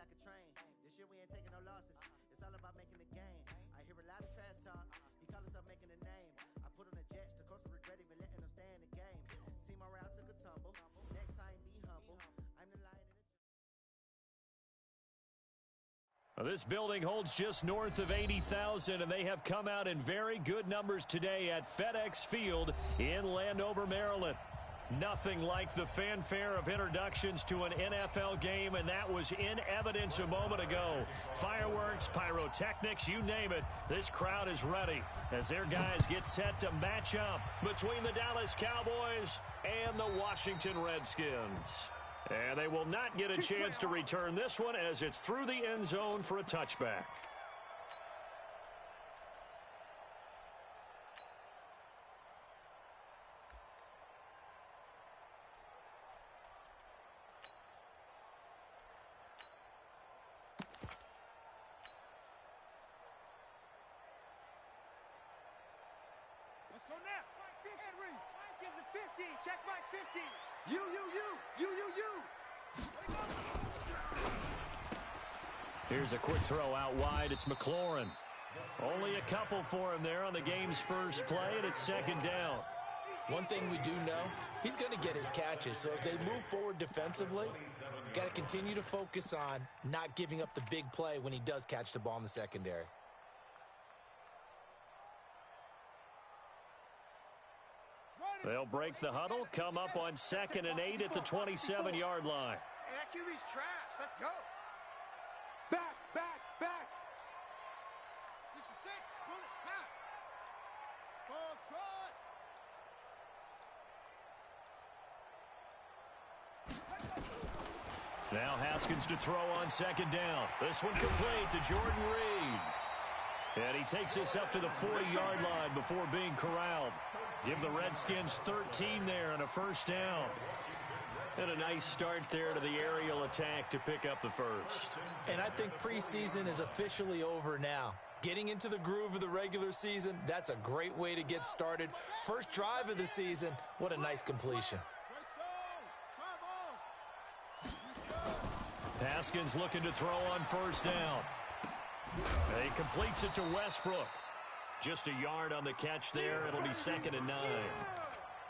like a train. This year we ain't taking no losses. It's all about making the game. I hear a lot of trash talk. He call himself making a name. I put on the Jets. The coach regret even letting them stay in the game. Team morale took a tumble. Next time, be humble. I'm the lion in the... This building holds just north of 80,000, and they have come out in very good numbers today at FedEx Field in Landover, Maryland. Nothing like the fanfare of introductions to an NFL game, and that was in evidence a moment ago. Fireworks, pyrotechnics, you name it, this crowd is ready as their guys get set to match up between the Dallas Cowboys and the Washington Redskins. And they will not get a chance to return this one as it's through the end zone for a touchback. Let's go now. Mike Henry. Mike is a 50. Check Mike 50. You. Here's a quick throw out wide. It's McLaurin. Only a couple for him there on the game's first play, and it's second down. One thing we do know, he's going to get his catches. So as they move forward defensively, got to continue to focus on not giving up the big play when he does catch the ball in the secondary. They'll break the huddle, come up on 2nd and 8 at the 27-yard line. Hey, that QB's trash. Let's go. Back. 66. Pull it. Half. Full trot. Now Haskins to throw on 2nd down. This one complete to Jordan Reed. And he takes this up to the 40-yard line before being corralled. Give the Redskins 13 there and a first down. And a nice start there to the aerial attack to pick up the first. And I think preseason is officially over now. Getting into the groove of the regular season, that's a great way to get started. First drive of the season, what a nice completion. Haskins looking to throw on first down. He completes it to Westbrook. Just a yard on the catch there. It'll be 2nd and 9.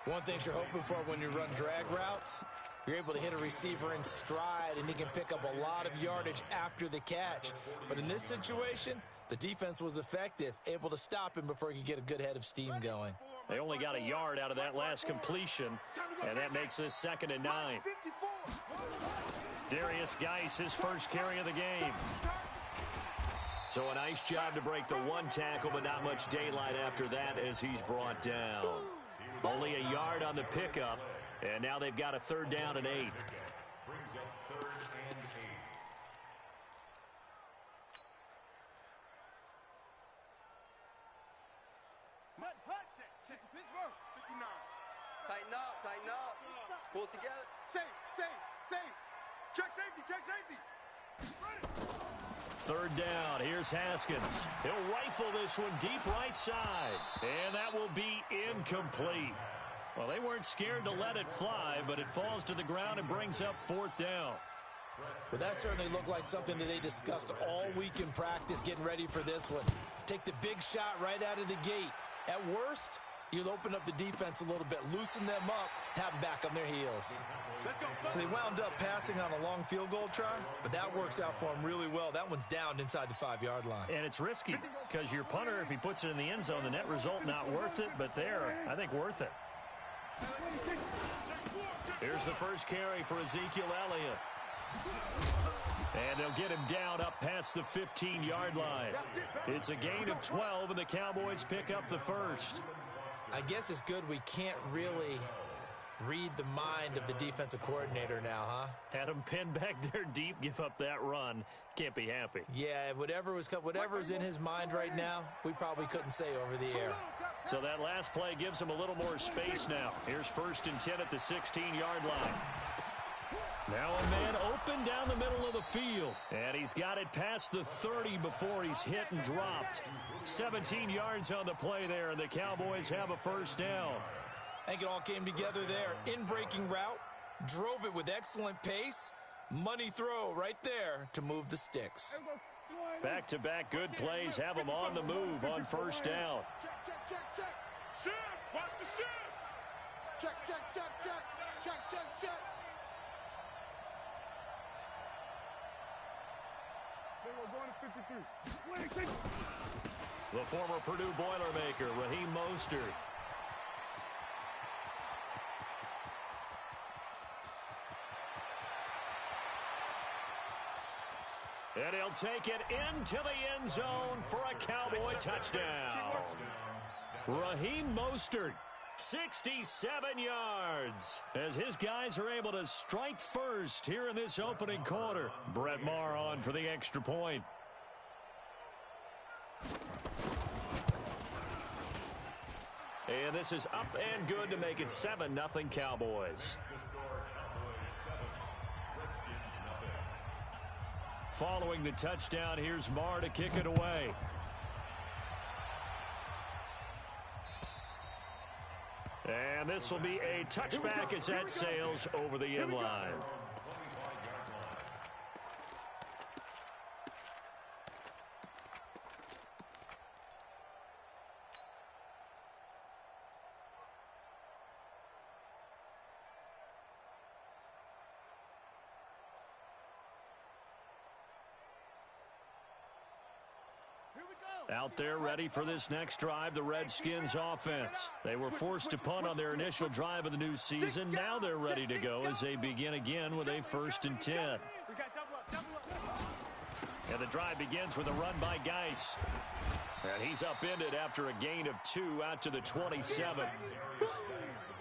One thing you're hoping for when you run drag routes, you're able to hit a receiver in stride, and he can pick up a lot of yardage after the catch. But in this situation, the defense was effective, able to stop him before he could get a good head of steam going. They only got a yard out of that last completion, and that makes this 2nd and 9. Darius Geis, his first carry of the game. So a nice job to break the one tackle, but not much daylight after that as he's brought down. Only a yard on the pickup, and now they've got a 3rd down and 8. Brings up 3rd and 8. Hudson. Pittsburgh. 59. Tighten up. Pull it together. Safe. Check safety. Run it. 3rd down. Here's Haskins. He'll rifle this one deep right side. And that will be incomplete. Well, they weren't scared to let it fly, but it falls to the ground and brings up 4th down. Well, that certainly looked like something that they discussed all week in practice getting ready for this one. Take the big shot right out of the gate. At worst, you'll open up the defense a little bit, loosen them up, have them back on their heels. So they wound up passing on a long field goal try, but that works out for them really well. That one's down inside the 5-yard line. And it's risky because your punter, if he puts it in the end zone, the net result not worth it, but there, I think worth it. Here's the first carry for Ezekiel Elliott. And they'll get him down up past the 15-yard line. It's a gain of 12, and the Cowboys pick up the first. I guess it's good we can't really read the mind of the defensive coordinator now, huh? Had him pinned back there deep, give up that run. Can't be happy. Yeah, whatever's in his mind right now, we probably couldn't say over the air. So that last play gives him a little more space now. Here's 1st and 10 at the 16-yard line. Now a man open down the middle of the field. And he's got it past the 30 before he's hit and dropped. 17 yards on the play there, and the Cowboys have a first down. I think it all came together there. In-breaking route, drove it with excellent pace, Money throw right there to move the sticks. Back-to-back good plays have them on the move on first down. Check, check, check, check. Shoot. Watch the shoot. Check, check, check, check. Check, check, check. We're going to 53. The former Purdue Boilermaker, Raheem Mostert. And he'll take it into the end zone for a Cowboy touchdown. Raheem Mostert, 67 yards, as his guys are able to strike first here in this opening quarter. Brett Maher on for the extra point. And this is up and good to make it 7-0 Cowboys. Following the touchdown, here's Maher to kick it away. And this will be a touchback as that sails over the end line. Out there ready for this next drive, the Redskins offense. They were forced to punt on their initial drive of the new season. Now they're ready to go as they begin again with a 1st and 10. And the drive begins with a run by Geis. And he's upended after a gain of 2 out to the 27.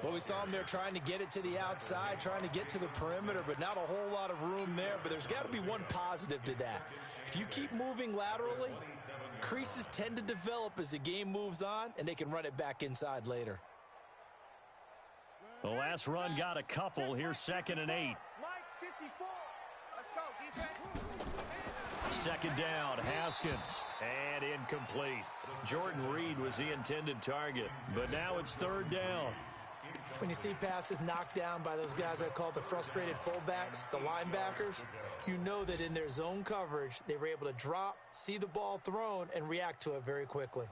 Well, we saw him there trying to get it to the outside, trying to get to the perimeter, but not a whole lot of room there. But there's got to be one positive to that. If you keep moving laterally, creases tend to develop as the game moves on, and they can run it back inside later. The last run got a couple. Here's 2nd and 8. Mike, 54. Let's go, defense. 2nd down, Haskins, and incomplete. Jordan Reed was the intended target, but now it's 3rd down. When you see passes knocked down by those guys I call the frustrated fullbacks, the linebackers, you know that in their zone coverage, they were able to drop, see the ball thrown, and react to it very quickly.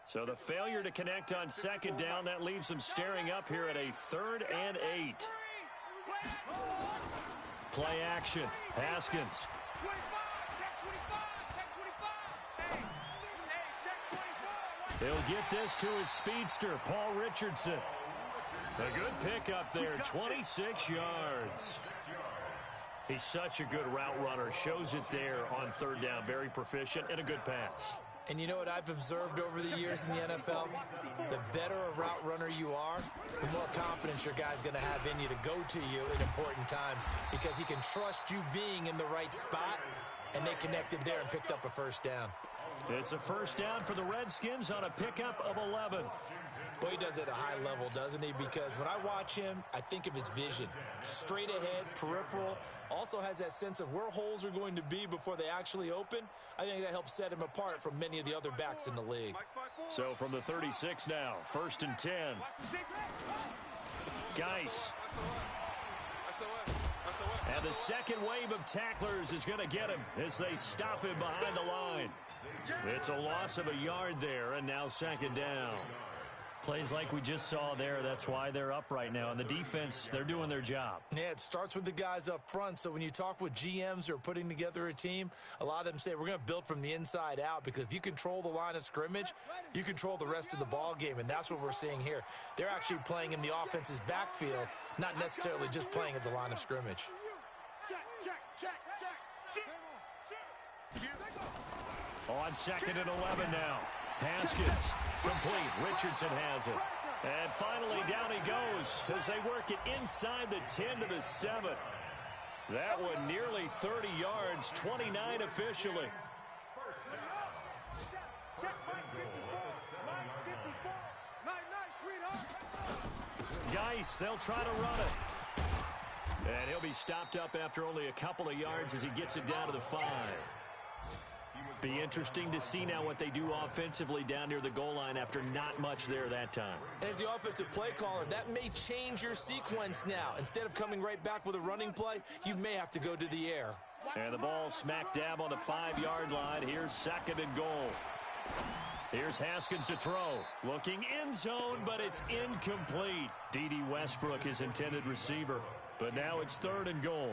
So the failure to connect on 2nd down, that leaves them staring up here at a 3rd and 8. Play action, Haskins. 25, check 25, check 25. Hey, check 24. He'll get this to his speedster, Paul Richardson. A good pickup there, 26 yards. He's such a good route runner. Shows it there on 3rd down. Very proficient and a good pass. And you know what I've observed over the years in the NFL? The better a route runner you are, the more confidence your guy's going to have in you to go to you in important times because he can trust you being in the right spot, and they connected there and picked up a 1st down. It's a 1st down for the Redskins on a pickup of 11. Well, he does it at a high level, doesn't he? Because when I watch him, I think of his vision. Straight ahead, peripheral, also has that sense of where holes are going to be before they actually open. I think that helps set him apart from many of the other backs in the league. So from the 36 now, 1st and 10. Geis. And the second wave of tacklers is going to get him as they stop him behind the line. It's a loss of a yard there, and now 2nd down. Plays like we just saw there, that's why they're up right now. And the defense, they're doing their job. Yeah, it starts with the guys up front. So when you talk with GMs who are putting together a team, a lot of them say we're going to build from the inside out because if you control the line of scrimmage, you control the rest of the ball game. And that's what we're seeing here. They're actually playing in the offense's backfield, not necessarily just playing at the line of scrimmage. On 2nd and 11 now. Haskins, complete. Richardson has it. And finally, down he goes as they work it inside the 10 to the 7. That one nearly 30 yards, 29 officially. Geis, they'll try to run it. And he'll be stopped up after only a couple of yards as he gets it down to the 5. Be interesting to see now what they do offensively down near the goal line after not much there that time. As the offensive play caller, that may change your sequence now. Instead of coming right back with a running play, you may have to go to the air. And the ball smack dab on the 5-yard line. Here's 2nd and goal. Here's Haskins to throw. Looking end zone, but it's incomplete. D.D. Westbrook, his intended receiver. But now it's 3rd and goal.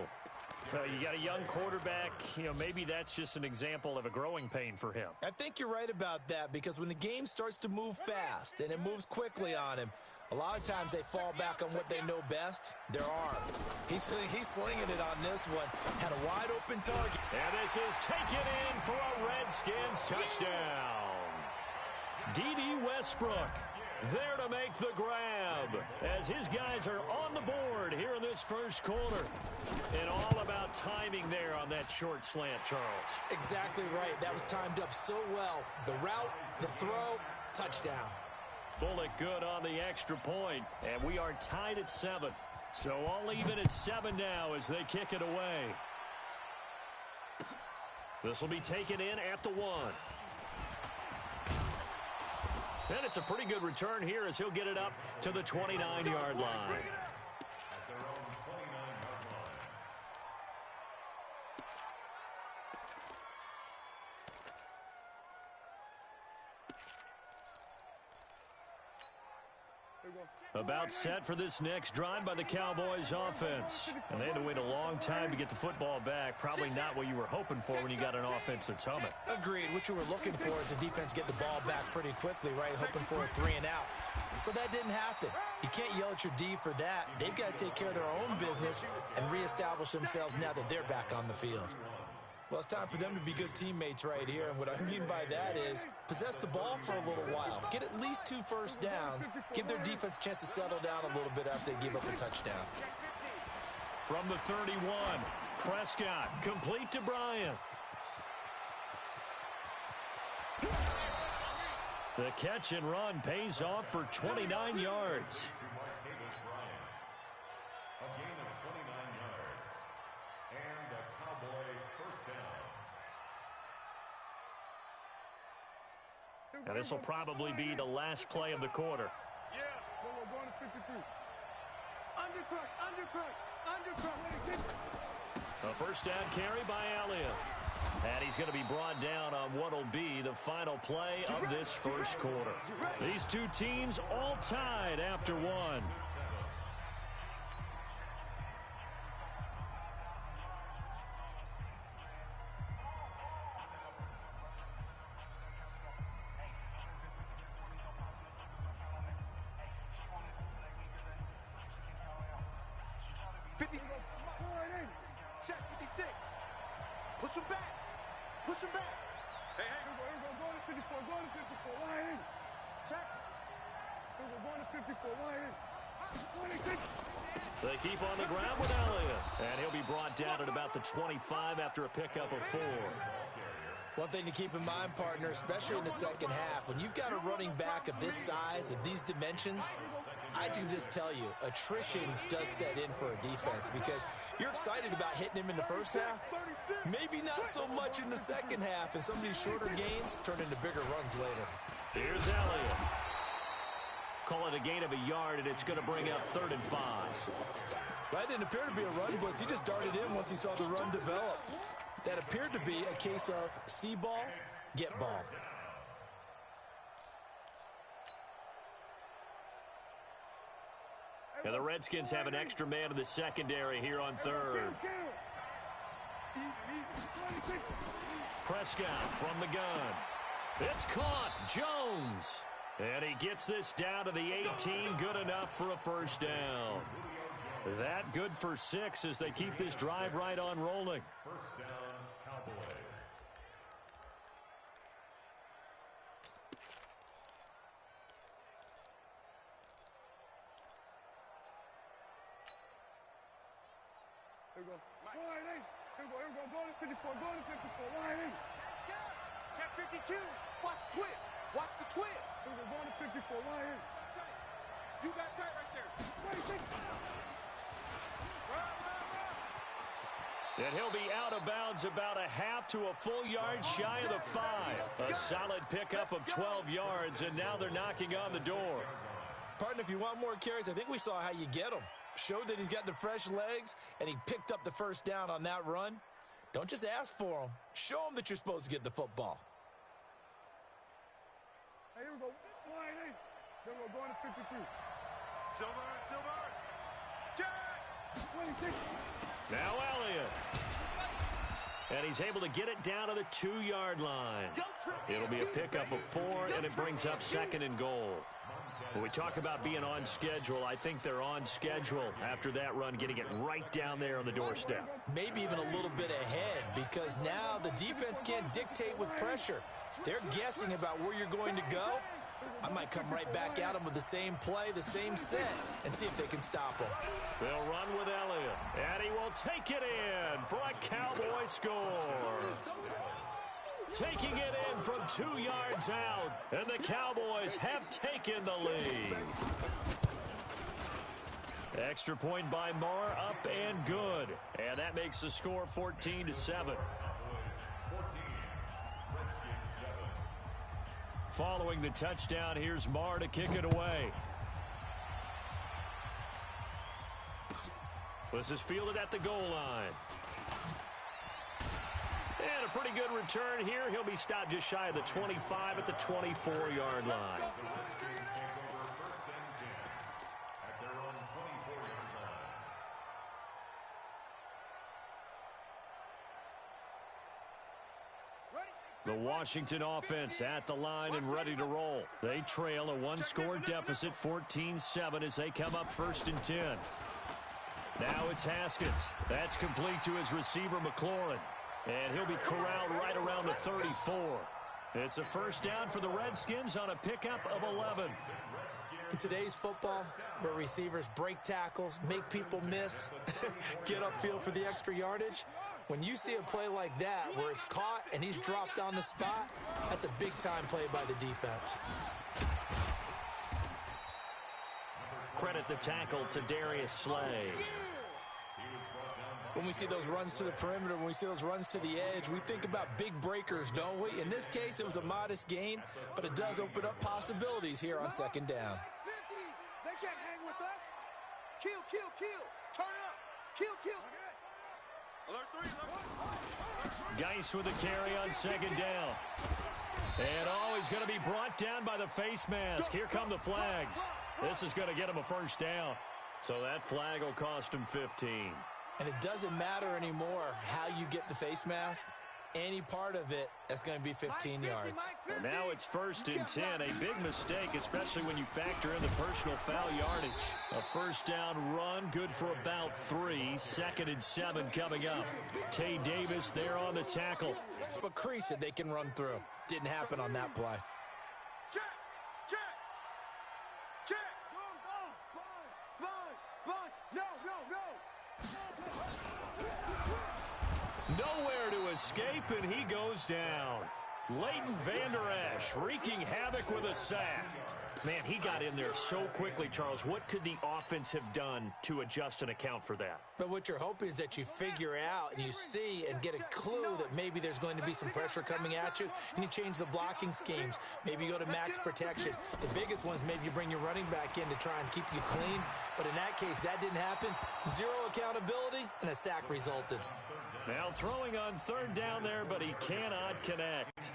You got a young quarterback. Maybe that's just an example of a growing pain for him. I think you're right about that, because when the game starts to move fast and it moves quickly on him, a lot of times they fall back on what they know best, their arm. He's slinging it on this one. Had a wide open target. And this is taken in for a Redskins touchdown. D.D. Westbrook there to make the grab as his guys are on the board here in this first quarter. And all about timing there on that short slant, Charles. Exactly right. That was timed up so well. The route, the throw, touchdown. Bullock good on the extra point, and we are tied at 7. So all even at 7 now as they kick it away. This will be taken in at the 1. And it's a pretty good return here as he'll get it up to the 29-yard line. About set for this next drive by the Cowboys offense. And they had to wait a long time to get the football back. Probably not what you were hoping for when you got an offense that's humming. Agreed. What you were looking for is the defense get the ball back pretty quickly, right? Hoping for a 3 and out. So that didn't happen. You can't yell at your D for that. They've got to take care of their own business and reestablish themselves now that they're back on the field. Well, it's time for them to be good teammates right here. And what I mean by that is possess the ball for a little while. Get at least 2 first downs. Give their defense a chance to settle down a little bit after they give up a touchdown. From the 31, Prescott complete to Bryant. The catch and run pays off for 29 yards. And this will probably be the last play of the quarter. Yeah, we're going to 53. Undercut. A first down carry by Elliott. And he's going to be brought down on what will be the final play of this first quarter. These two teams all tied after 1. Check 56. Push him back. Push him back. Hey, go to 54. Go to 54. Line in. Check. Go to 54. Line in. They keep on the ground with Elliott. And he'll be brought down at about the 25 after a pickup of 4. One thing to keep in mind, partner, especially in the second half, when you've got a running back of this size, of these dimensions, I can just tell you, attrition does set in for a defense because you're excited about hitting him in the first half. Maybe not so much in the second half, and some of these shorter gains turn into bigger runs later. Here's Elliott. Call it a gain of a yard, and it's going to bring up 3rd and 5. That didn't appear to be a run blitz. He just darted in once he saw the run develop. That appeared to be a case of see ball, get ball. And the Redskins have an extra man in the secondary here on 3rd. Prescott from the gun. It's caught. Jones. And he gets this down to the 18. Good enough for a first down. That good for 6 as they keep this drive right on rolling. First down, Cowboys. Here we go. Line in. Here we go. Go to 54. Go to 54. Line in. Check 52. Watch the twist. Watch the twist. Here we go. Go to 54. Line in. You got tight right there. Wait. Run. And he'll be out of bounds about a half to a full yard shy of the 5. A solid pickup of 12 yards, and now they're knocking on the door. Partner, if you want more carries, I think we saw how you get them. Showed that he's got the fresh legs, and he picked up the first down on that run. Don't just ask for him. Show him that you're supposed to get the football. Hey, here we go. Line in. Then we're going to 53. Silver. Jack! 26. Now Elliott. And he's able to get it down to the 2-yard line. It'll be a pickup of 4, and it brings up 2nd and goal. When we talk about being on schedule, I think they're on schedule after that run, getting it right down there on the doorstep. Maybe even a little bit ahead, because now the defense can't dictate with pressure. They're guessing about where you're going to go. I might come right back at them with the same play, the same set, and see if they can stop them. They'll run with Elliott, and he will take it in for a Cowboy score. Taking it in from 2 yards out, and the Cowboys have taken the lead. Extra point by Moore, up and good. And that makes the score 14-7. Following the touchdown, here's Marr to kick it away. This is fielded at the goal line. And a pretty good return here. He'll be stopped just shy of the 25 at the 24-yard line. The Washington offense at the line and ready to roll. They trail a 1-score deficit, 14-7, as they come up 1st and 10. Now it's Haskins. That's complete to his receiver, McLaurin. And he'll be corralled right around the 34. It's a first down for the Redskins on a pickup of 11. In today's football, where receivers break tackles, make people miss, get upfield for the extra yardage, when you see a play like that where it's caught and he's dropped on the spot, that's a big-time play by the defense. Credit the tackle to Darius Slay. When we see those runs to the perimeter, when we see those runs to the edge, we think about big breakers, don't we? In this case, it was a modest gain, but it does open up possibilities here on 2nd down. They can't hang with us. Kill. Turn up. Kill. Alert 3. Geis with a carry on 2nd down. And he's going to be brought down by the face mask. Here come the flags. This is going to get him a first down. So that flag will cost him 15. And it doesn't matter anymore how you get the face mask. Any part of it, that's going to be 15 yards. Well, now it's 1st and 10. A big mistake, especially when you factor in the personal foul yardage. A first down run, good for about 3. 2nd and 7 coming up. Tay Davis there on the tackle. A crease that they can run through. Didn't happen on that play. Check. Sponge. No. Nowhere to escape, and he goes down. Leighton Vander Esch wreaking havoc with a sack. Man, he got in there so quickly, Charles. What could the offense have done to adjust and account for that? But what you're hoping is that you figure out and you see and get a clue that maybe there's going to be some pressure coming at you, and you change the blocking schemes. Maybe you go to max protection. The biggest one is maybe you bring your running back in to try and keep you clean. But in that case, that didn't happen. 0 accountability, and a sack resulted. Now throwing on 3rd down there, but he cannot connect.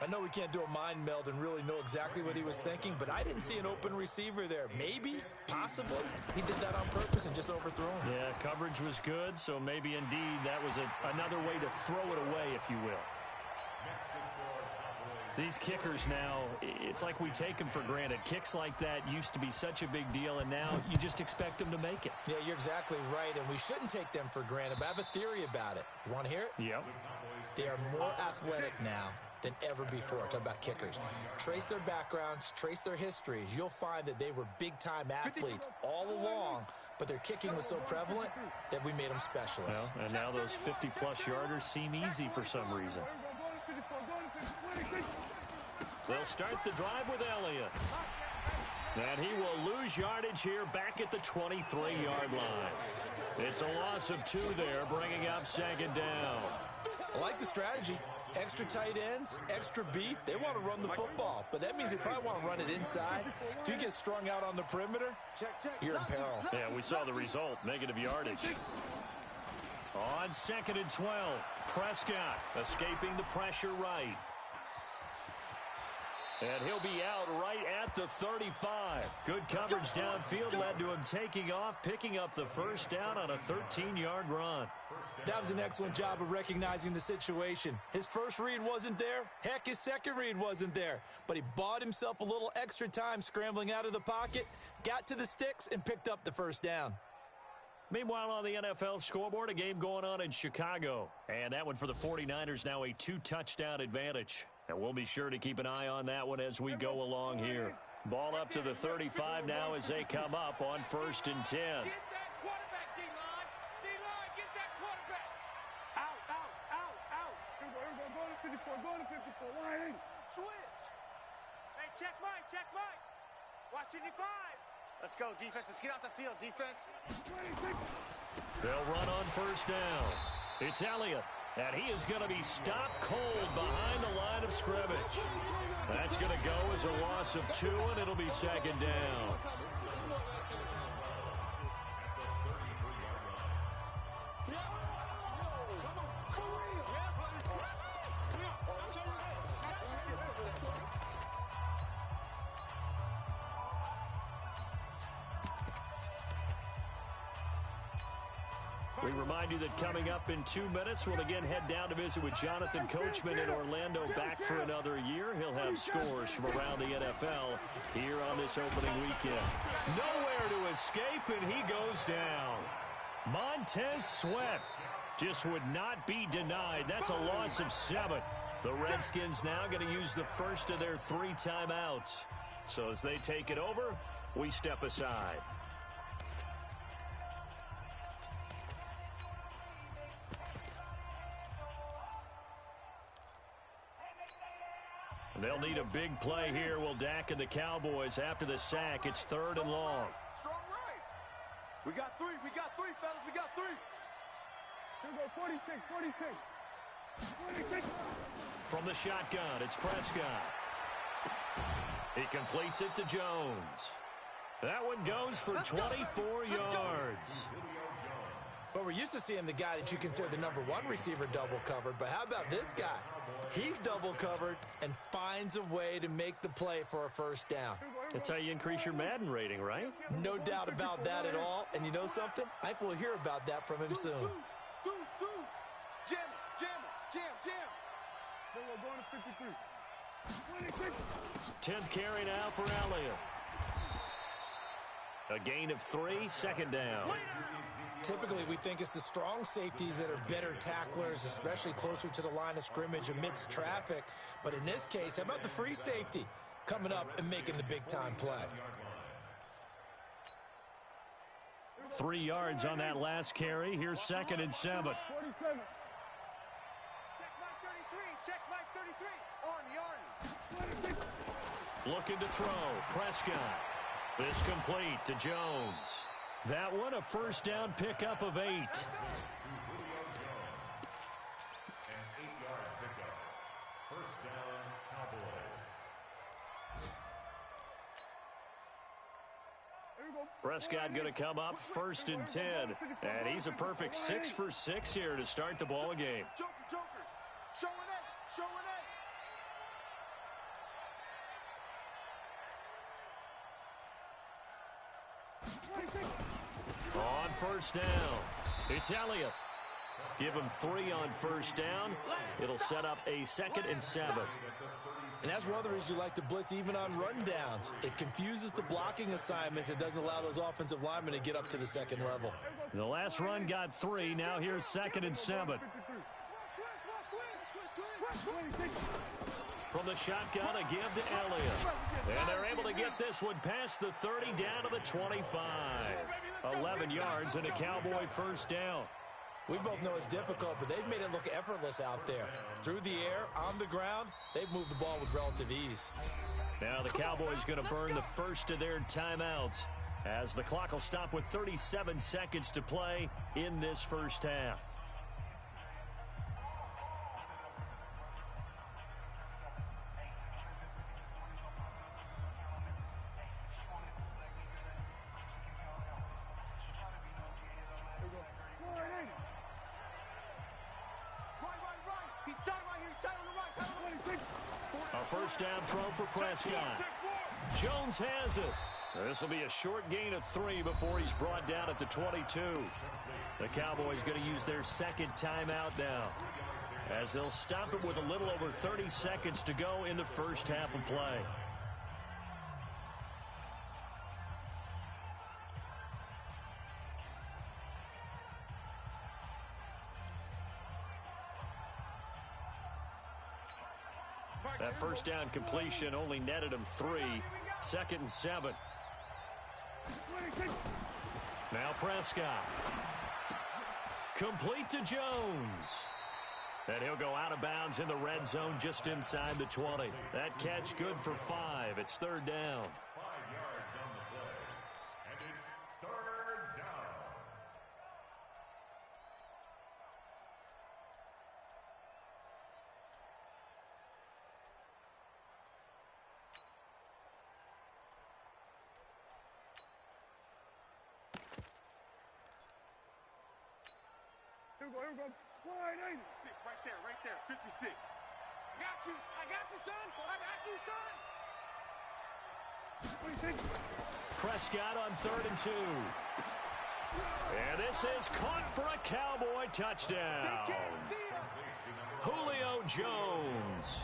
I know we can't do a mind meld and really know exactly what he was thinking, but I didn't see an open receiver there. Maybe, possibly, he did that on purpose and just overthrew him. Yeah, coverage was good, so maybe indeed that was another way to throw it away, if you will. These kickers now, it's like we take them for granted. Kicks like that used to be such a big deal, and now you just expect them to make it. Yeah, you're exactly right, and we shouldn't take them for granted, but I have a theory about it. You want to hear it? Yep. They are more athletic now than ever before. Talk about kickers. Trace their backgrounds, trace their histories. You'll find that they were big-time athletes all along, but their kicking was so prevalent that we made them specialists. Well, and now those 50-plus yarders seem easy for some reason. They'll start the drive with Elliott. And he will lose yardage here back at the 23-yard line. It's a loss of 2 there, bringing up second down. I like the strategy. Extra tight ends, extra beef. They want to run the football, but that means they probably want to run it inside. If you get strung out on the perimeter, you're in peril. Yeah, we saw the result, negative yardage. On 2nd and 12, Prescott escaping the pressure right. And he'll be out right at the 35. Good coverage downfield led to him taking off, picking up the first down on a 13-yard run. That was an excellent job of recognizing the situation. His first read wasn't there. Heck, his second read wasn't there. But he bought himself a little extra time scrambling out of the pocket, got to the sticks, and picked up the first down. Meanwhile, on the NFL scoreboard, a game going on in Chicago. And that one for the 49ers, now a 2-touchdown advantage. And we'll be sure to keep an eye on that one as we go along here. Ball up to the 35 now as they come up on 1st and 10. Get that quarterback, D-line. D-line, get that quarterback. Out. Here we go. Go to 54. Line in. Switch. Hey, check Mike. Watch 55. Let's go, defense. Let's get out the field, defense. They'll run on 1st down. It's Elliott, and he is going to be stopped cold behind the line of scrimmage. That's going to go as a loss of 2, and it'll be 2nd down. We remind you that coming up in 2 minutes, we'll again head down to visit with Jonathan Coachman in Orlando, back for another year. He'll have scores from around the NFL here on this opening weekend. Nowhere to escape, and he goes down. Montez Sweat just would not be denied. That's a loss of 7. The Redskins now going to use the first of their 3 timeouts. So as they take it over, we step aside. They'll need a big play here. Will Dak and the Cowboys after the sack. It's 3rd and long. Strong right. We got 3, fellas. We got 3. Here we go, 46. From the shotgun, it's Prescott. He completes it to Jones. That one goes for 24 yards. But we're used to seeing the guy that you consider the number 1 receiver double covered. But how about this guy? He's double covered and finds a way to make the play for a first down. That's how you increase your Madden rating, right? No doubt about that at all. And you know something? I think we'll hear about that from him soon. Jam. Then we're going to 53. 10th carry now for Elliott. A gain of 3, 2nd down. Typically, we think it's the strong safeties that are better tacklers, especially closer to the line of scrimmage amidst traffic. But in this case, how about the free safety coming up and making the big-time play? 3 yards on that last carry. Here's 2nd and 7. 47. Check Mike 33. Arnie. Looking to throw. Prescott. This complete to Jones. That one, a first down pickup of 8. An 8-yard pickup. First down, Cowboys. Prescott going to come up 1st and 10. And he's a perfect 6 for 6 here to start the ball game. Joker. Showing On 1st down, it's Elliott. Give him 3 on 1st down. It'll set up a 2nd and 7. And that's one of the reasons you like to blitz even on rundowns. It confuses the blocking assignments. It doesn't allow those offensive linemen to get up to the 2nd level. The last run got 3. Now here's 2nd and 7. From the shotgun, a give to Elliott. And they're able to get this one past the 30 down to the 25. 11 yards and a Cowboy first down. We both know it's difficult, but they've made it look effortless out there. Through the air, on the ground, they've moved the ball with relative ease. Now the Cowboys going to burn the first of their timeouts as the clock will stop with 37 seconds to play in this first half. First down throw for Prescott. Jones has it. This will be a short gain of 3 before he's brought down at the 22. The Cowboys going to use their second timeout now, as they'll stop it with a little over 30 seconds to go in the first half of play. That first down completion only netted him 3. 2nd and 7. Now Prescott. Complete to Jones. And he'll go out of bounds in the red zone just inside the 20. That catch good for 5. It's 3rd down. 5 yards on the play. And it's 3rd down. Here we go. Wide 86, right there, 56. I got you, son. I got you, son. Prescott on 3rd and 2. And this is caught for a Cowboy touchdown. Julio Jones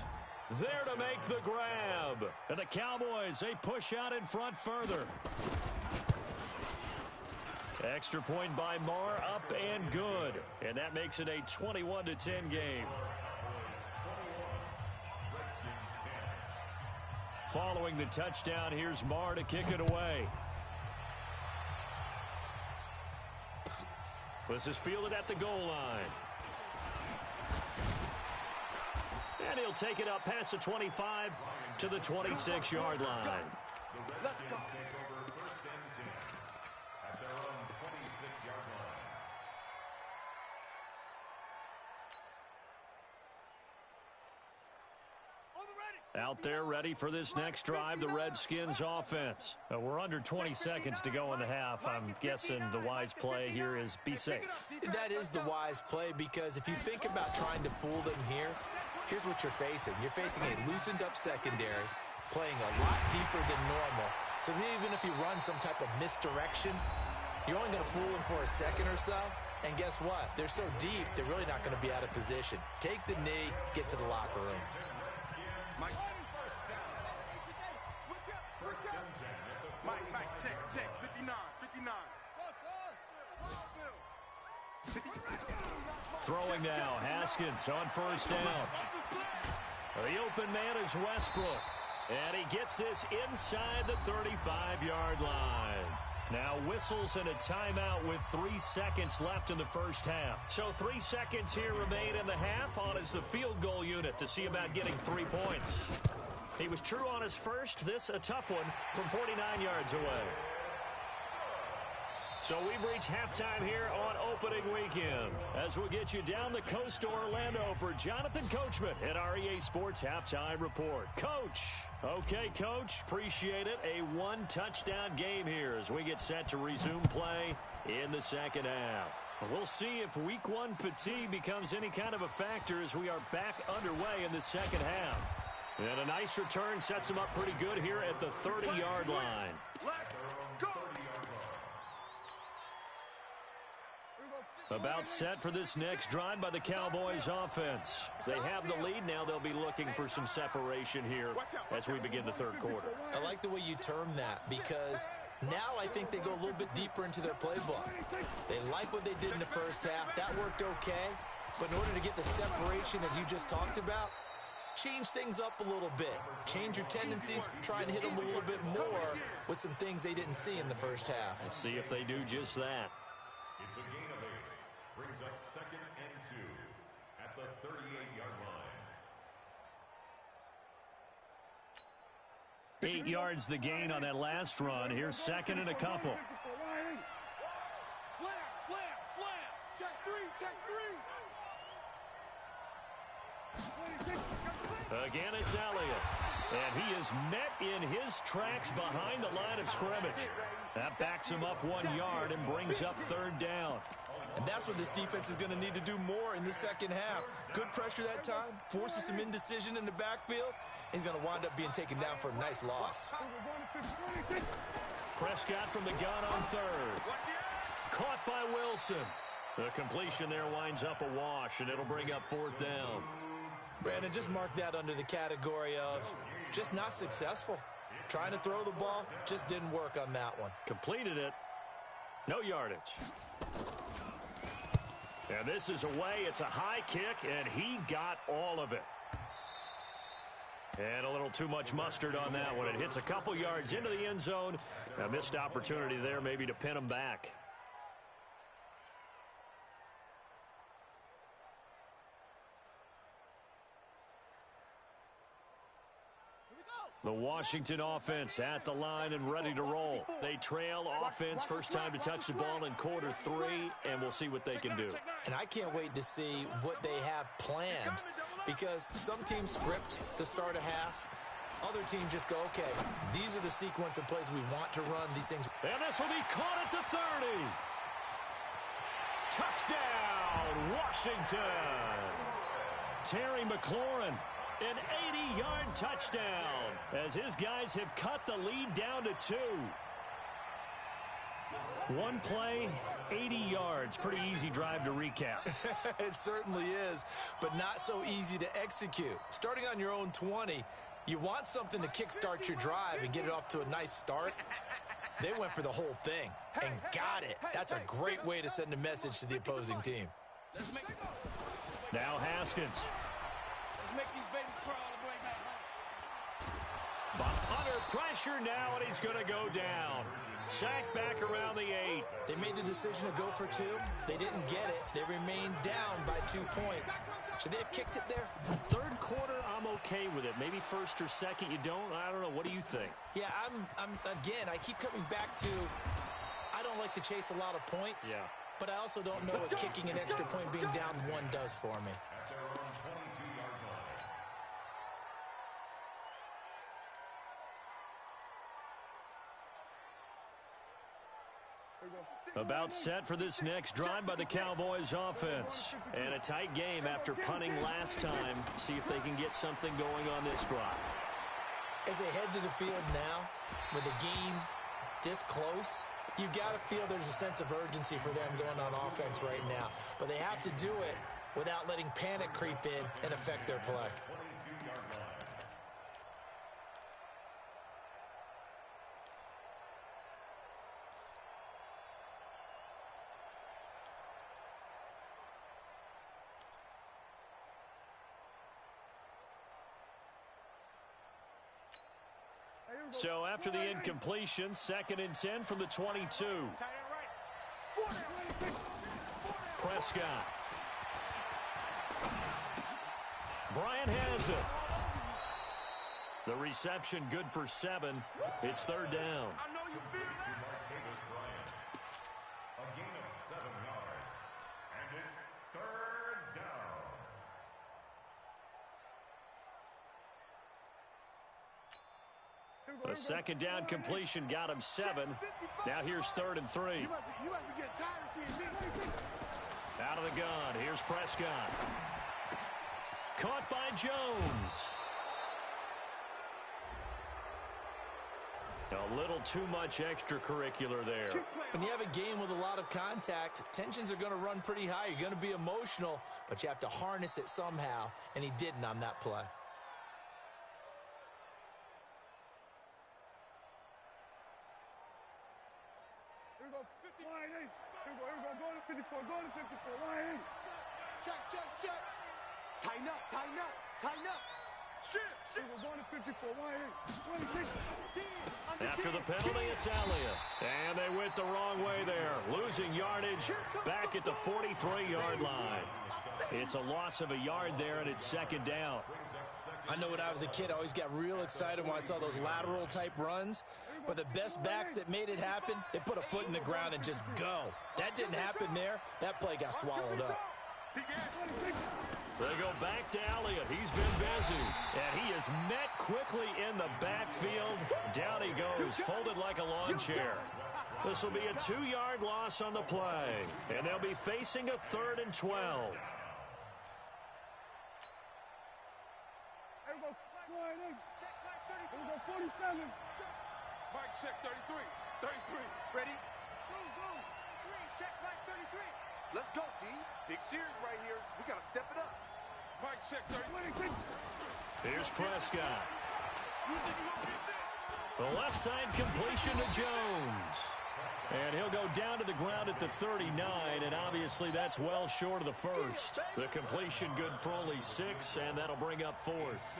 there to make the grab. And the Cowboys, they push out in front further. Extra point by Marr, up and good. And that makes it a 21-10 game. Following the touchdown, here's Marr to kick it away. This is fielded at the goal line. And he'll take it up past the 25 to the 26-yard line. Let's go. Take over 1st and 10 at their own 26-yard line. Out there ready for this next drive, the Redskins offense. We're under 20 seconds to go in the half. I'm guessing the wise play here is be safe. That is the wise play, because if you think about trying to fool them here, here's what you're facing. You're facing a loosened up secondary, playing a lot deeper than normal. So even if you run some type of misdirection, you're only going to fool them for a second or so. And guess what? They're so deep, they're really not going to be out of position. Take the knee, get to the locker room. Mike, check, 59. Throwing now, Haskins on 1st down. The open man is Westbrook. And he gets this inside the 35-yard line. Now whistles and a timeout with 3 seconds left in the first half. So 3 seconds here remain in the half. On is the field goal unit to see about getting 3 points. He was true on his first. This a tough one from 49 yards away. So we've reached halftime here on opening weekend, as we'll get you down the coast to Orlando for Jonathan Coachman at our EA Sports Halftime Report. Coach. Okay, Coach. Appreciate it. A 1-touchdown game here as we get set to resume play in the second half. We'll see if week 1 fatigue becomes any kind of a factor as we are back underway in the second half. And a nice return sets him up pretty good here at the 30-yard line. About set for this next drive by the Cowboys offense. They have the lead. Now they'll be looking for some separation here as we begin the 3rd quarter. I like the way you term that, because now I think they go a little bit deeper into their playbook. They like what they did in the first half. That worked okay. But in order to get the separation that you just talked about, change things up a little bit. Change your tendencies. Try and hit them a little bit more with some things they didn't see in the first half. Let's see if they do just that. It's a gain of 8. Brings up second and 2 at the 38-yard line. 8 yards the gain on that last run. Here's second and a couple. Slam, slam, slam. Check three. Again, it's Elliott. And he is met in his tracks behind the line of scrimmage. That backs him up 1 yard and brings up third down. And that's what this defense is going to need to do more in the second half. Good pressure that time, forces some indecision in the backfield. He's going to wind up being taken down for a nice loss. Prescott from the gun on third. Caught by Wilson. The completion there winds up a wash, and it'll bring up fourth down. Brandon, just mark that under the category of just not successful. Trying to throw the ball, just didn't work on that one. Completed it. No yardage. And this is away. It's a high kick, and he got all of it. And a little too much mustard on that one. It hits a couple yards into the end zone. A missed opportunity there maybe to pin him back. The Washington offense at the line and ready to roll. They trail offense, first time to touch the ball in quarter 3, and we'll see what they can do. And I can't wait to see what they have planned, because some teams script to start a half. Other teams just go, okay, these are the sequence of plays we want to run. These things. And this will be caught at the 30. Touchdown, Washington. Terry McLaurin. An 80-yard touchdown as his guys have cut the lead down to 2. One play, 80 yards. Pretty easy drive to recap. It certainly is, but not so easy to execute. Starting on your own 20, you want something to kickstart your drive and get it off to a nice start. They went for the whole thing and got it. That's a great way to send a message to the opposing team. Now Haskins. Make these babies crawl all the way back home. But under pressure now, and he's going to go down. Sacked back around the 8. They made the decision to go for 2. They didn't get it. They remained down by 2 points. Should they have kicked it there? Third quarter, I'm okay with it. Maybe first or second, you don't. I don't know. What do you think? Yeah, again, I keep coming back to I don't like to chase a lot of points. Yeah. But I also don't know what kicking an extra point being down 1 does for me. About set for this next drive by the Cowboys offense. And a tight game after punting last time. See if they can get something going on this drive. As they head to the field now, with the game this close, you've got to feel there's a sense of urgency for them going on offense right now. But they have to do it without letting panic creep in and affect their play. So after the incompletion, 2nd and 10 from the 22. Prescott. Bryant has it. The reception good for 7. It's third down. I know you feel that. A gain of 7 yards. And it's third down. A second down completion got him 7. Now here's 3rd and 3. You must be getting tired of seeing me. Out of the gun. Here's Prescott. Caught by Jones. A little too much extracurricular there. When you have a game with a lot of contact, tensions are going to run pretty high. You're going to be emotional, but you have to harness it somehow, and he didn't on that play. Here we go, 50. Line 8. Here we go, go to 54, go to 54, line 8. Check. Tighten up. We're going to 54. 1-8. After the penalty, it's Elliott. And they went the wrong way there, losing yardage back at the 43-yard line. It's a loss of a yard there, and it's second down. I know when I was a kid, I always got real excited when I saw those lateral-type runs. But the best backs that made it happen, they put a foot in the ground and just go. That didn't happen there. That play got swallowed up. They go back to Elliott. He's been busy. And he is met quickly in the backfield. Down he goes, folded like a lawn chair. This will be a 2-yard loss on the play. And they'll be facing a 3rd and 12. Here we go. 47. Mike, check 33. 33. Ready? Go. 3, check right 33. Let's go, D. Big series right here. We got to step it up. Mike, check 33. Here's Prescott. The left side completion to Jones. And he'll go down to the ground at the 39, and obviously that's well short of the first. The completion good for only 6, and that'll bring up 4th.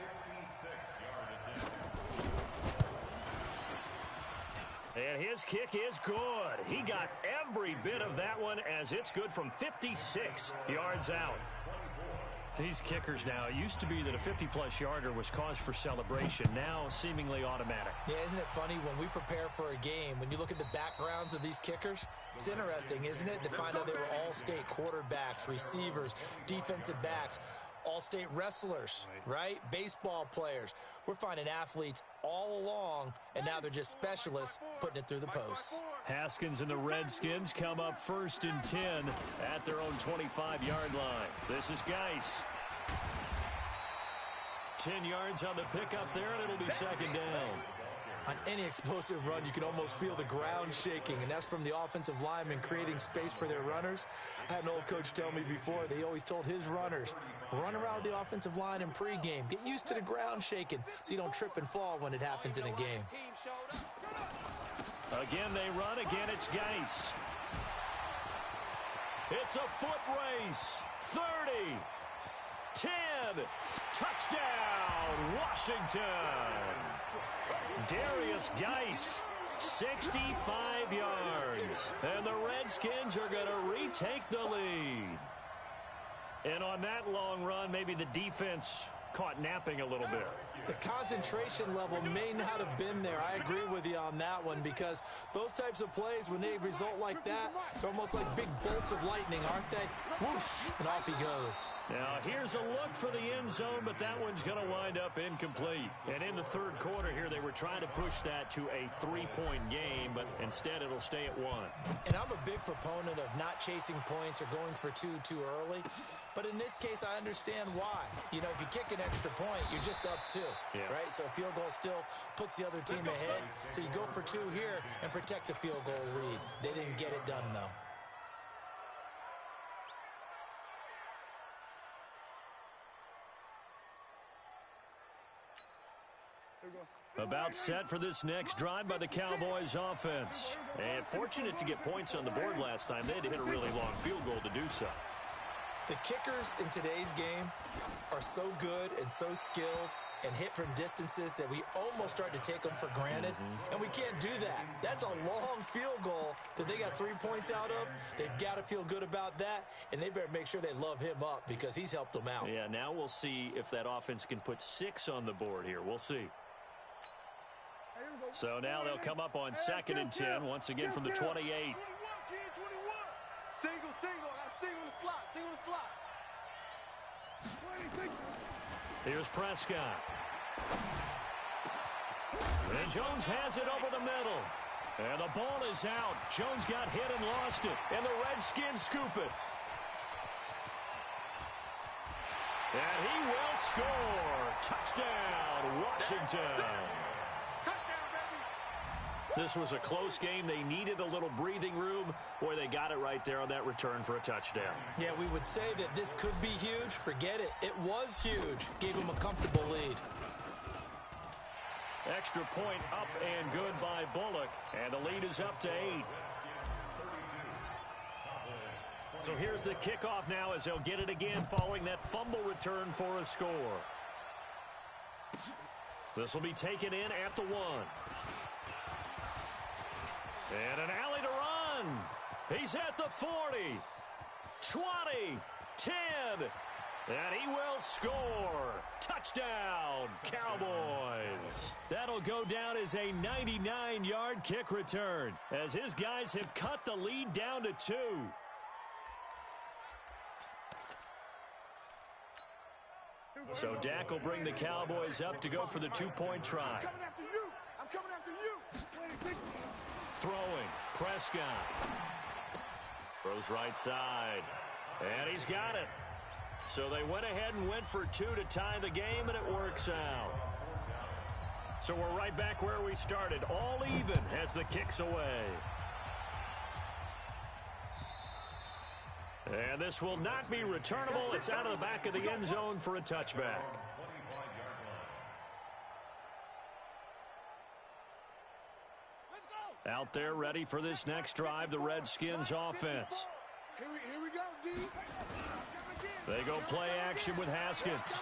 And his kick is good. He got every bit of that one as it's good from 56 yards out. These kickers now, it used to be that a 50-plus yarder was cause for celebration. Now seemingly automatic. Yeah, isn't it funny when we prepare for a game, when you look at the backgrounds of these kickers, it's interesting, isn't it, to find out they were all-state quarterbacks, receivers, defensive backs, all-state wrestlers, right? Baseball players. We're finding athletes all along, and now they're just specialists putting it through the posts. Haskins and the Redskins come up 1st and 10 at their own 25-yard line. This is Geis. 10 yards on the pickup there, and it'll be second down. On any explosive run, you can almost feel the ground shaking, and that's from the offensive linemen creating space for their runners. I had an old coach tell me before, they always told his runners, run around the offensive line in pregame. Get used to the ground shaking so you don't trip and fall when it happens in a game. Again, they run. Again, it's Geis. It's a foot race. 30. 10. Touchdown, Washington. Darius Geis, 65 yards. And the Redskins are going to retake the lead. And on that long run, maybe the defense caught napping a little bit. The concentration level may not have been there. I agree with you on that one, because those types of plays, when they result like that, they're almost like big bolts of lightning, aren't they? Whoosh, and off he goes. Now, here's a look for the end zone, but that one's going to wind up incomplete. And in the third quarter here, they were trying to push that to a 3-point game, but instead it'll stay at 1. And I'm a big proponent of not chasing points or going for 2 too early. But in this case, I understand why. You know, if you kick an extra point, you're just up 2, right? So a field goal still puts the other team ahead. So you go for 2 here and protect the field goal lead. They didn't get it done, though. About set for this next drive by the Cowboys offense. And fortunate to get points on the board last time. They had to hit a really long field goal to do so. The kickers in today's game are so good and so skilled and hit from distances that we almost start to take them for granted. And we can't do that. That's a long field goal that they got 3 points out of. They've got to feel good about that, and they better make sure they love him up because he's helped them out. Yeah, now we'll see if that offense can put 6 on the board here. We'll see. So now they'll come up on 2nd and 10, once again from the 28. Single. I single the slot. Single the slot. Here's Prescott. And Jones has it over the middle. And the ball is out. Jones got hit and lost it. And the Redskins scoop it. And he will score. Touchdown, Washington. This was a close game. They needed a little breathing room. Boy, they got it right there on that return for a touchdown. Yeah, we would say that this could be huge. Forget it. It was huge. Gave them a comfortable lead. Extra point up and good by Bullock. And the lead is up to 8. So here's the kickoff now as they'll get it again following that fumble return for a score. This will be taken in at the 1. And an alley to run. He's at the 40, 20, 10, and he will score. Touchdown, Cowboys. That'll go down as a 99-yard kick return as his guys have cut the lead down to 2. So Dak will bring the Cowboys up to go for the 2-point try. I'm coming after you. I'm coming after you. Throwing, Prescott. Throws right side. And he's got it. So they went ahead and went for 2 to tie the game, and it works out. So we're right back where we started. All even as the kick's away. And this will not be returnable. It's out of the back of the end zone for a touchback. Out there ready for this next drive, the Redskins offense. Here we go, D. They go play action with Haskins.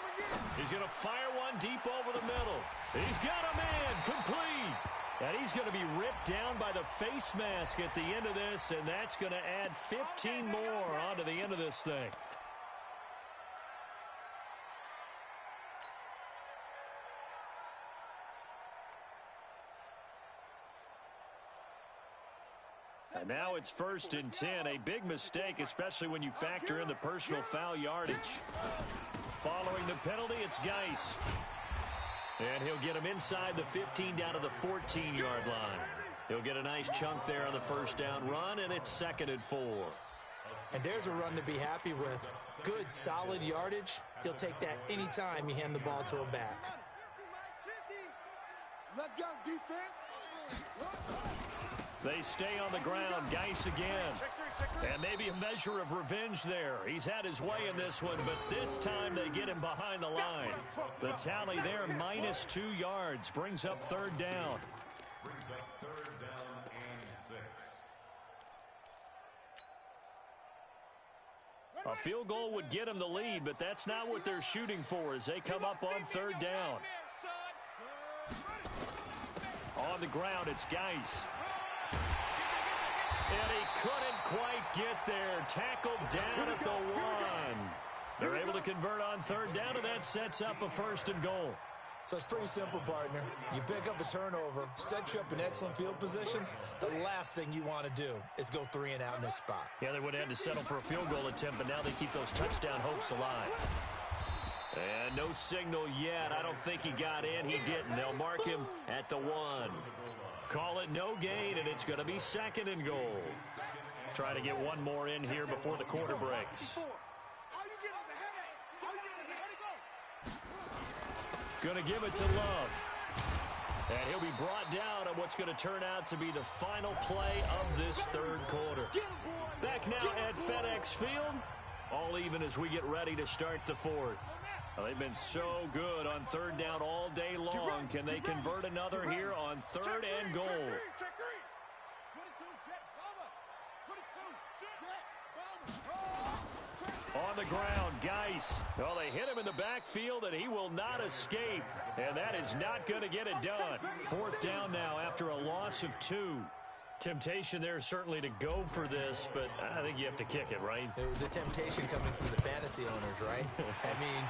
He's going to fire one deep over the middle. He's got a man complete. And he's going to be ripped down by the face mask at the end of this, and that's going to add 15 more onto the end of this thing. And now it's 1st and 10. A big mistake, especially when you factor in the personal foul yardage. Following the penalty, it's Geis. And he'll get him inside the 15 down to the 14-yard line. He'll get a nice chunk there on the first down run, and it's 2nd and 4. And there's a run to be happy with. Good, solid yardage. He'll take that anytime you hand the ball to a back. Let's go, defense. They stay on the ground. Geis again. And maybe a measure of revenge there. He's had his way in this one, but this time they get him behind the line. The tally there, -2 yards. Brings up 3rd down. Brings up 3rd down and 6. A field goal would get him the lead, but that's not what they're shooting for as they come up on 3rd down. On the ground, it's Geis. And he couldn't quite get there. Tackled down at the 1. They're able to convert on 3rd down, and that sets up a 1st and goal. So it's pretty simple, partner. You pick up a turnover, set you up in excellent field position. The last thing you want to do is go 3 and out in this spot. Yeah, they would have had to settle for a field goal attempt, but now they keep those touchdown hopes alive. And no signal yet. I don't think he got in. He didn't. They'll mark him at the 1. Call it no gain, and it's going to be 2nd and goal. Try to get one more in here before the quarter breaks. Going to give it to Love. And he'll be brought down on what's going to turn out to be the final play of this 3rd quarter. Back now at FedEx Field. All even as we get ready to start the 4th. Well, they've been so good on 3rd down all day long. Can they convert another here on 3rd and goal? On the ground, Geis. Well, they hit him in the backfield, and he will not escape. And that is not going to get it done. 4th down now after a loss of 2. Temptation there certainly to go for this, but I think you have to kick it, right? The temptation coming from the fantasy owners, right? I mean,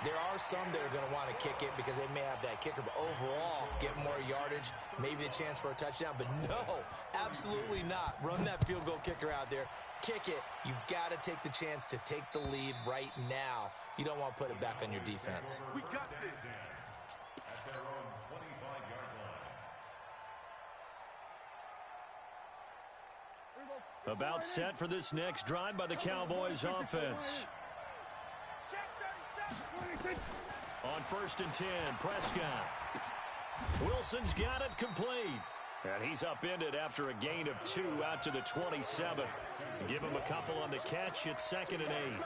there are some that are going to want to kick it because they may have that kicker, but overall, get more yardage, maybe a chance for a touchdown. But no, absolutely not. Run that field goal kicker out there. Kick it. You got to take the chance to take the lead right now. You don't want to put it back on your defense. We got this. At their own 25-yard line. About set for this next drive by the Cowboys offense. On 1st and 10, Prescott. Wilson's got it complete. And he's upended after a gain of 2 out to the 27. Give him a couple on the catch. It's 2nd and 8.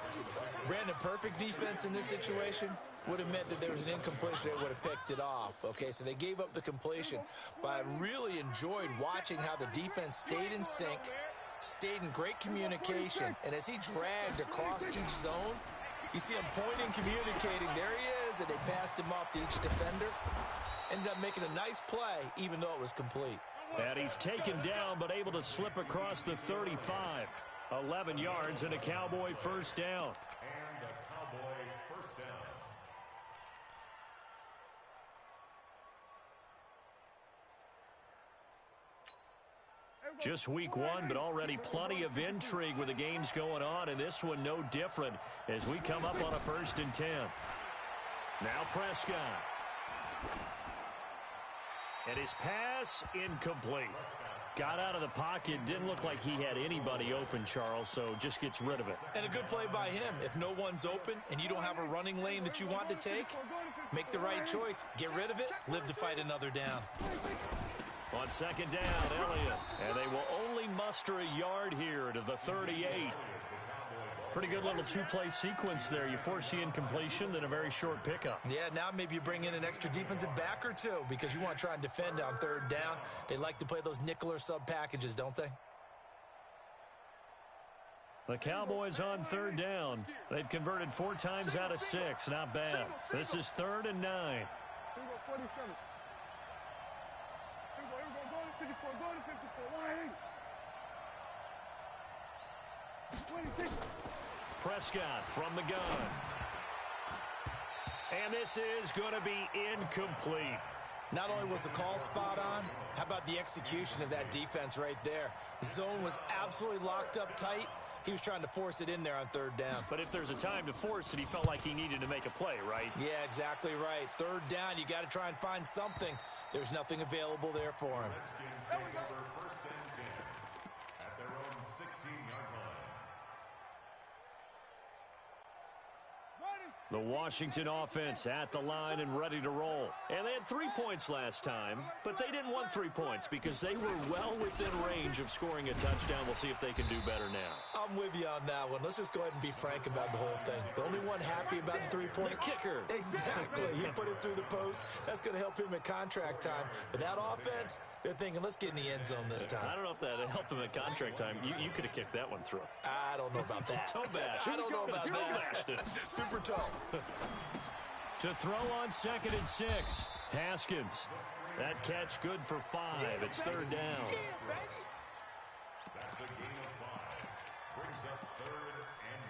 Brandon, perfect defense in this situation would have meant that there was an incompletion. They would have picked it off. Okay, so they gave up the completion. But I really enjoyed watching how the defense stayed in sync, stayed in great communication. And as he dragged across each zone, you see him pointing, communicating. There he is. is that they passed him off to each defender. Ended up making a nice play, even though it was complete. And he's taken down, but able to slip across the 35. 11 yards and a Cowboy first down. And a Cowboy first down. Just week one, but already plenty of intrigue with the games going on, and this one no different as we come up on a 1st and 10. Now Prescott. And his pass incomplete. Got out of the pocket. Didn't look like he had anybody open, Charles, so just gets rid of it. And a good play by him. If no one's open and you don't have a running lane that you want to take, make the right choice. Get rid of it. Live to fight another down. On 2nd down, Elliott. And they will only muster a yard here to the 38. Pretty good little two-play sequence there. You force the incompletion, then a very short pickup. Yeah, now maybe you bring in an extra defensive back or two because you want to try and defend on 3rd down. They like to play those nickel or sub packages, don't they? The Cowboys on 3rd down. They've converted 4 times out of 6. Not bad. This is 3rd and 9. Here we go, 47. Here we go, go to 54, go to 54, line. 26. Prescott from the gun. And this is going to be incomplete. Not only was the call spot on, how about the execution of that defense right there? The zone was absolutely locked up tight. He was trying to force it in there on 3rd down. But if there's a time to force it, he felt like he needed to make a play, right? Yeah, exactly right. 3rd down, you got to try and find something. There's nothing available there for him. Redskins take over 1st and 10 at their own 16-yard line. The Washington offense at the line and ready to roll. And they had 3 points last time, but they didn't want 3 points because they were well within range of scoring a touchdown. We'll see if they can do better now. I'm with you on that one. Let's just go ahead and be frank about the whole thing. The only one happy about the 3-point The kicker. Exactly. He put it through the post. That's going to help him at contract time. But that offense, they're thinking, let's get in the end zone this time. I don't know if that helped him at contract time. You could have kicked that one through. I don't know about that. Toe bash. I don't know about Toe bashed it. that. Super toe. To throw on 2nd and 6. Haskins. That catch good for 5. It's 3rd down. That's a gain of 5. Brings up 3rd and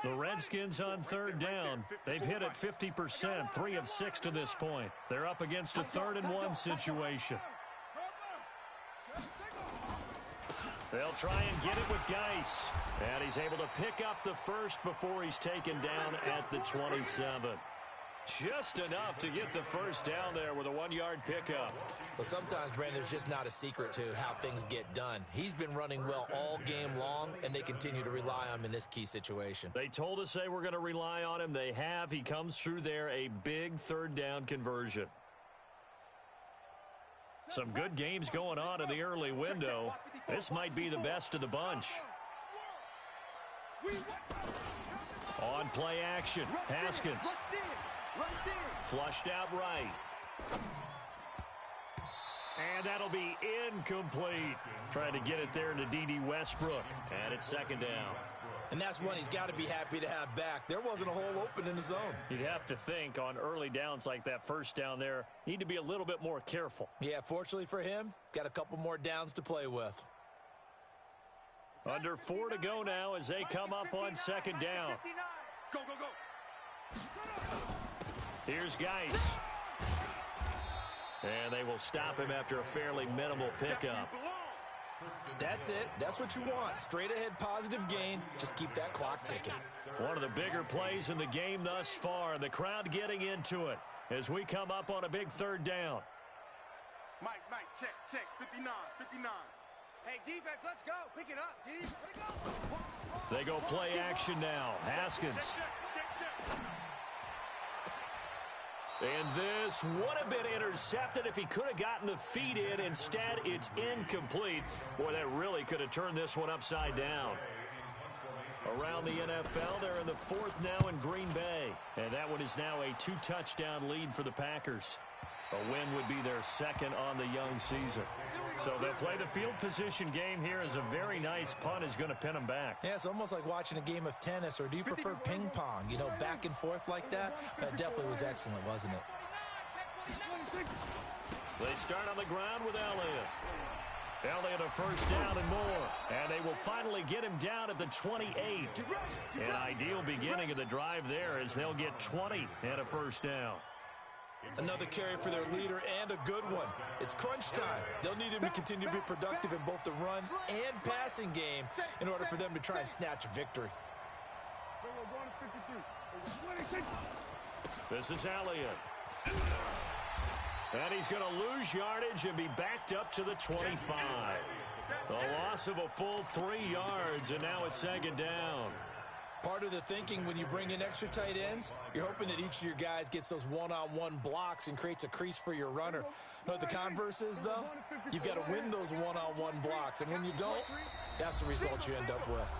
1. The Redskins on 3rd down. They've hit it 50%, 3 of 6 to this point. They're up against a 3rd and 1 situation. They'll try and get it with Geis. And he's able to pick up the first before he's taken down at the 27. Just enough to get the first down there with a 1-yard pickup. Well, sometimes, Brandon, there's just not a secret to how things get done. He's been running well all game long, and they continue to rely on him in this key situation. They told us they were going to rely on him. They have. He comes through there, a big 3rd down conversion. Some good games going on in the early window. This might be the best of the bunch. On play action, Haskins. Flushed out right. And that'll be incomplete. Trying to get it there to D.D. Westbrook. And it's 2nd down. And that's one he's got to be happy to have back. There wasn't a hole open in the zone. You'd have to think on early downs like that first down there, need to be a little bit more careful. Yeah, fortunately for him, got a couple more downs to play with. Under 4 to go now as they come up on 2nd down. Go, go, go. Here's Geis. And they will stop him after a fairly minimal pickup. That's it. That's what you want. Straight ahead positive gain. Just keep that clock ticking. One of the bigger plays in the game thus far. The crowd getting into it as we come up on a big 3rd down. Mike, check, 59, 59. Hey, defense, let's go. Pick it up, D. Let it go. They go play action now. Haskins. Check. And this would have been intercepted if he could have gotten the feet in. Instead, it's incomplete. Boy, that really could have turned this one upside down. Around the NFL, they're in the 4th now in Green Bay. And that one is now a 2-touchdown lead for the Packers. A win would be their second on the young season. So they'll play the field position game here as a very nice punt is going to pin them back. Yeah, it's almost like watching a game of tennis, or do you prefer ping pong? You know, back and forth like that? That definitely was excellent, wasn't it? They start on the ground with Elliott. Elliott a first down and more. And they will finally get him down at the 28. An ideal beginning of the drive there as they'll get 20 and a first down. Another carry for their leader and a good one. It's crunch time. They'll need him to continue to be productive in both the run and passing game in order for them to try and snatch a victory. This is Elliott. And he's going to lose yardage and be backed up to the 25. A loss of a full 3 yards, and now it's second down. Part of the thinking when you bring in extra tight ends, you're hoping that each of your guys gets those one-on-one blocks and creates a crease for your runner. You know what the converse is, though? You've got to win those one-on-one blocks, and when you don't, that's the result you end up with.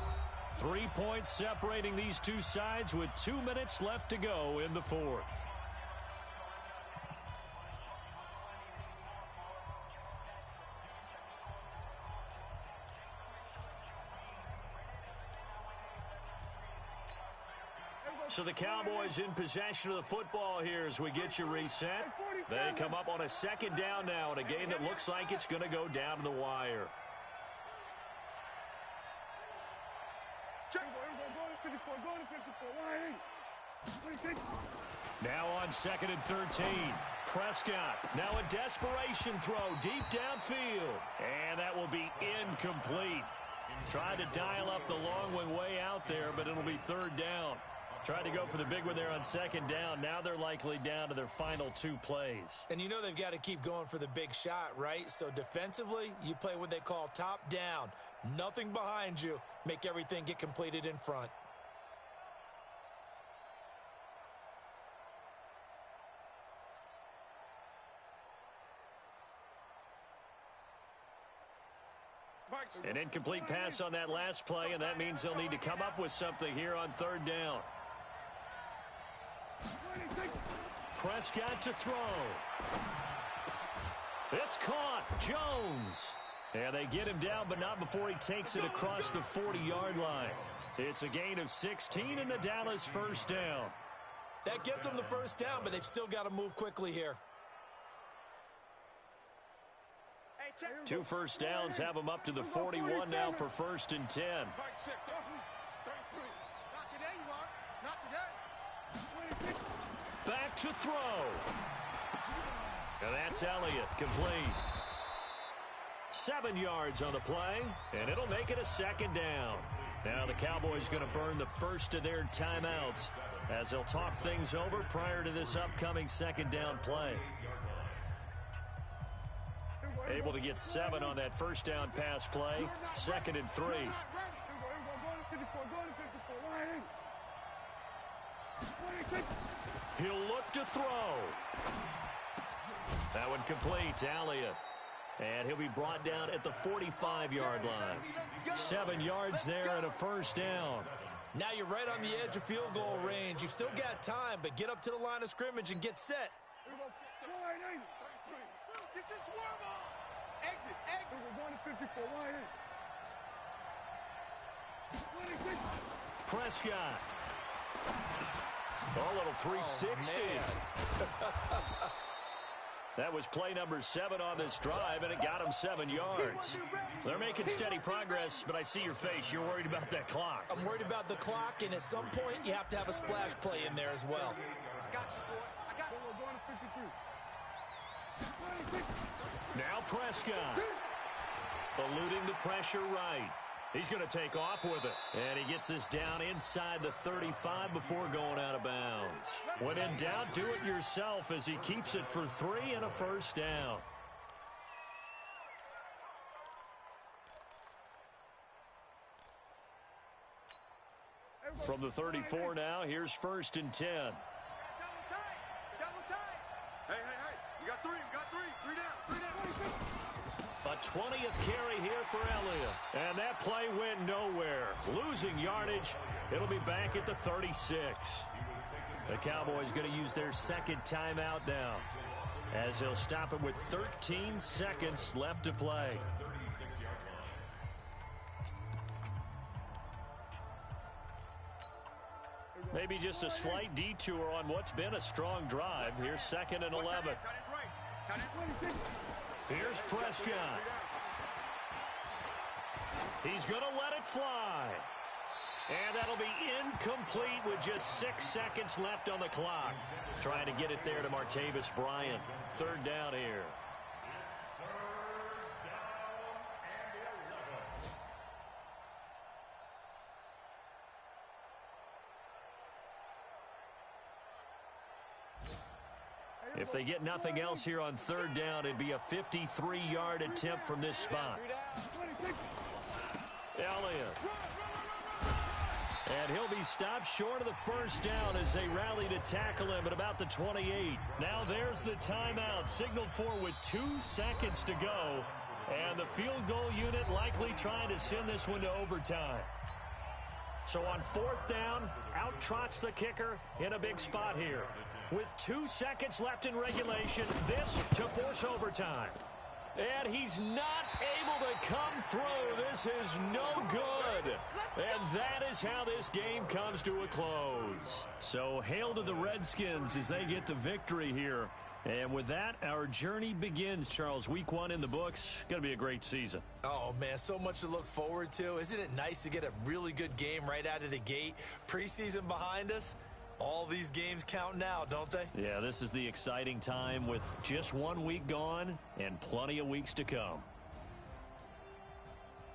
3 points separating these two sides with 2 minutes left to go in the fourth. So the Cowboys in possession of the football here as we get you reset. They come up on a second down now in a game that looks like it's going to go down to the wire. Now on 2nd and 13. Prescott, now a desperation throw deep downfield. And that will be incomplete. Tried to dial up the long one way out there, but it'll be 3rd down. Tried to go for the big one there on 2nd down. Now they're likely down to their final 2 plays. And you know they've got to keep going for the big shot, right? So defensively, you play what they call top down. Nothing behind you. Make everything get completed in front. An incomplete pass on that last play, and that means they'll need to come up with something here on 3rd down. Prescott to throw. It's caught. Jones. And they get him down, but not before he takes it across the 40-yard line. It's a gain of 16 and a Dallas first down. That gets them the first down, but they've still got to move quickly here. 2 first downs have them up to the 41 now for 1st and 10. Back to throw. And that's Elliott, complete. 7 yards on the play, and it'll make it a 2nd down. Now the Cowboys going to burn the first of their timeouts as they'll talk things over prior to this upcoming 2nd down play. Able to get 7 on that first down pass play. 2nd and 3. He'll look to throw. That one complete to Elliott. And he'll be brought down at the 45-yard line. 7 yards there and a first down. Now you're right on the edge of field goal range. You've still got time, but get up to the line of scrimmage and get set. Prescott. A little 360. Oh, That was play number 7 on this drive, and it got him 7 yards. They're making steady progress, but I see your face. You're worried about that clock. I'm worried about the clock, and at some point, you have to have a splash play in there as well. I got you, boy. I got you. Now Prescott. Eluding the pressure right. He's going to take off with it. And he gets this down inside the 35 before going out of bounds. When in doubt, do it yourself as he keeps it for 3 and a first down. From the 34 now, here's 1st and 10. Double tight. Hey. We got 3. Three down. A 20th carry here for Elliott. And that play went nowhere. Losing yardage. It'll be back at the 36. The Cowboys going to use their 2nd timeout now. as he'll stop it with 13 seconds left to play. Maybe just a slight detour on what's been a strong drive. Here's 2nd and 11. Here's Prescott. He's going to let it fly. And that'll be incomplete with just 6 seconds left on the clock. Trying to get it there to Martavis Bryant. 3rd down here. If they get nothing else here on 3rd down, it'd be a 53-yard attempt from this spot. Elliott. And he'll be stopped short of the 1st down as they rally to tackle him at about the 28. Now there's the timeout, signaled for with 2 seconds to go. And the field goal unit likely trying to send this one to overtime. So on 4th down, out trots the kicker in a big spot here. With 2 seconds left in regulation, this to force overtime. And he's not able to come through. This is no good. And that is how this game comes to a close. So hail to the Redskins as they get the victory here. And with that, our journey begins, Charles. Week 1 in the books. Going to be a great season. Oh, man, so much to look forward to. Isn't it nice to get a really good game right out of the gate? Preseason behind us. All these games count now, don't they? Yeah, this is the exciting time with just 1 week gone and plenty of weeks to come.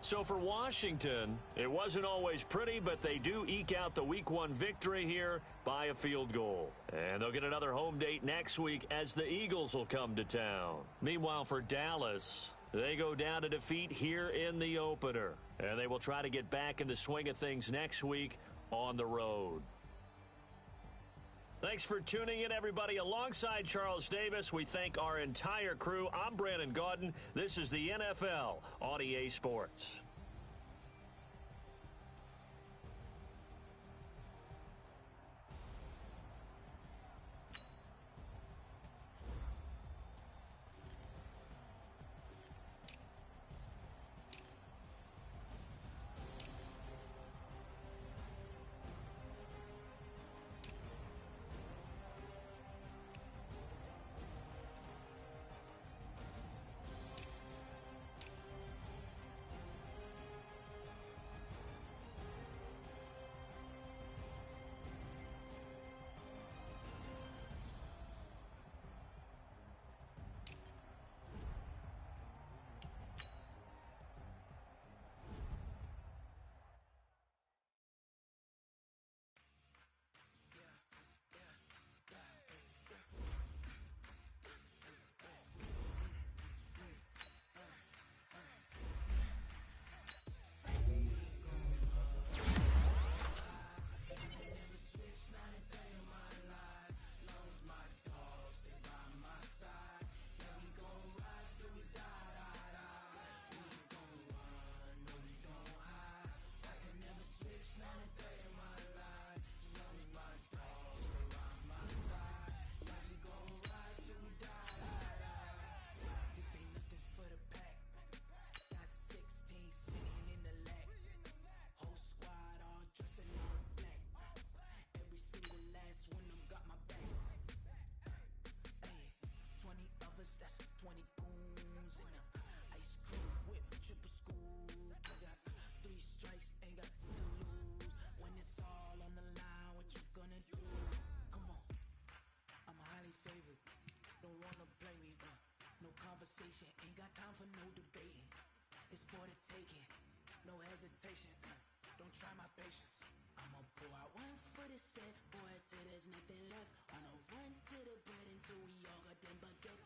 So for Washington, it wasn't always pretty, but they do eke out the Week 1 victory here by a field goal. And they'll get another home date next week as the Eagles will come to town. Meanwhile, for Dallas, they go down to defeat here in the opener. And they will try to get back in the swing of things next week on the road. Thanks for tuning in, everybody. Alongside Charles Davis, we thank our entire crew. I'm Brandon Gaudin. This is the NFL on EA Sports. Ain't got time for no debating. It's for the taking. No hesitation. Don't try my patience. I'ma pour out 1 foot of set, boy, till there's nothing left. On a run to the bread until we all got them baguettes.